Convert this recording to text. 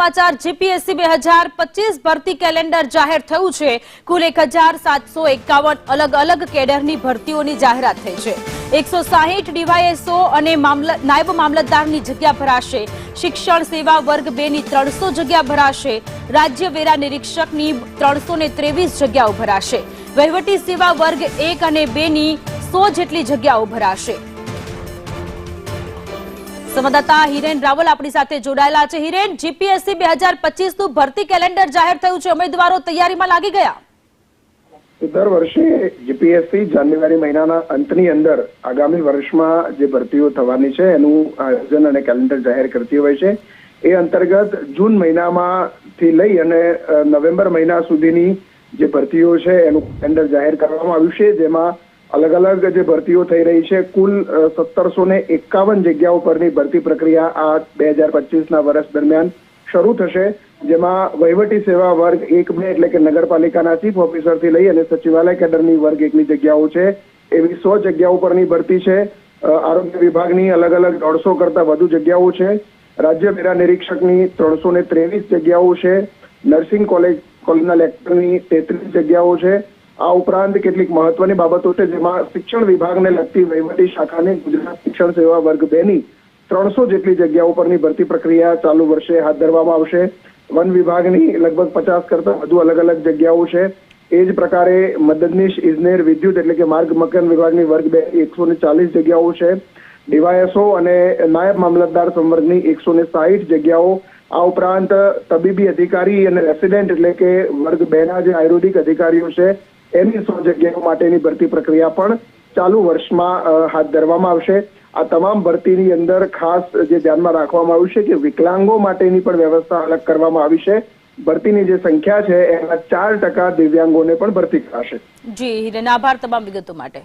સમાચાર જીપીએસસી 2025 ભરતી કેલેન્ડર જાહેર થયું છે। કુલ 1751 અલગ અલગ કેડરની ભરતીઓની જાહેરાત થઈ છે। 160 ડીવાયએસઓ અને નાયબ મામલતદારની જગ્યા ભરાશે। શિક્ષણ સેવા વર્ગ 2 ની 300 જગ્યા ભરાશે। રાજ્ય વેરા નિરીક્ષકની 323 જગ્યાઓ ભરાશે। વહીવટી સેવા વર્ગ 1 અને 2 ની 100 જેટલી જગ્યાઓ ભરાશે। સંવાદદાતા હિરેન રાવલ આપણી સાથે જોડાયેલા છે। હિરેન, જીપીએસસી 2025 નું ભરતી કેલેન્ડર જાહેર થયું છે, ઉમેદવારો તૈયારીમાં લાગી ગયા? દર વર્ષે જીપીએસસી જાન્યુઆરી મહિનાના અંતની અંદર આગામી વર્ષમાં જે ભરતીઓ થવાની છે એનું આયોજન અને કેલેન્ડર જાહેર કરતી હોય છે। એ અંતર્ગત જૂન મહિનામાંથી લઈ અને નવેમ્બર મહિના સુધીની જે ભરતીઓ છે એનું કેલેન્ડર જાહેર કરવામાં આવ્યું છે, જેમાં અલગ અલગ જે ભરતીઓ થઈ રહી છે। કુલ 1751 જગ્યાઓ પરની ભરતી પ્રક્રિયા આ 2025ના વર્ષ દરમિયાન શરૂ થશે, જેમાં વહીવટી સેવા વર્ગ 1-2 એટલે કે નગરપાલિકાના ચીફ ઓફિસરથી લઈ અને સચિવાલય કેડરની વર્ગ 1ની જગ્યાઓ છે એવી 100 જગ્યાઓ પરની ભરતી છે। આરોગ્ય વિભાગની અલગ અલગ 150 કરતા વધુ જગ્યાઓ છે। રાજ્ય વેરા નિરીક્ષકની 323 જગ્યાઓ છે। નર્સિંગ કોલેજના લેક્ચરની 33 જગ્યાઓ છે। આ ઉપરાંત કેટલીક મહત્વની બાબતો છે, જેમાં શિક્ષણ વિભાગને લગતી વહીવટી શાખાની ગુજરાત શિક્ષણ સેવા વર્ગ 2 ની 300 જેટલી જગ્યાઓ પરની ભરતી પ્રક્રિયા ચાલુ વર્ષે હાથ ધરવામાં આવશે। વન વિભાગની લગભગ 50 કરતા વધુ અલગ અલગ જગ્યાઓ છે। એ જ પ્રકારે મદદનીશ ઇજનેર વિદ્યુત એટલે કે માર્ગ મકાન વિભાગની વર્ગ 2 140 જગ્યાઓ છે। ડીવાયએસઓ અને નાયબ મામલતદાર સંવર્ગની 160 જગ્યાઓ, આ ઉપરાંત તબીબી અધિકારી અને રેસિડેન્ટ એટલે કે વર્ગ 2ના જે આયુર્વેદિક અધિકારીઓ છે એની 100 જગ્યાઓ માટેની ભરતી પ્રક્રિયા પણ ચાલુ વર્ષમાં હાથ ધરવામાં આવશે। આ તમામ ભરતીની અંદર ખાસ જે ધ્યાનમાં રાખવામાં આવ્યું છે કે વિકલાંગો માટેની પણ વ્યવસ્થા અલગ કરવામાં આવી છે। ભરતીની જે સંખ્યા છે એમાં 4% દિવ્યાંગોને પણ ભરતી કરાશે। જી હિરેન, આભાર તમામ વિગતો માટે।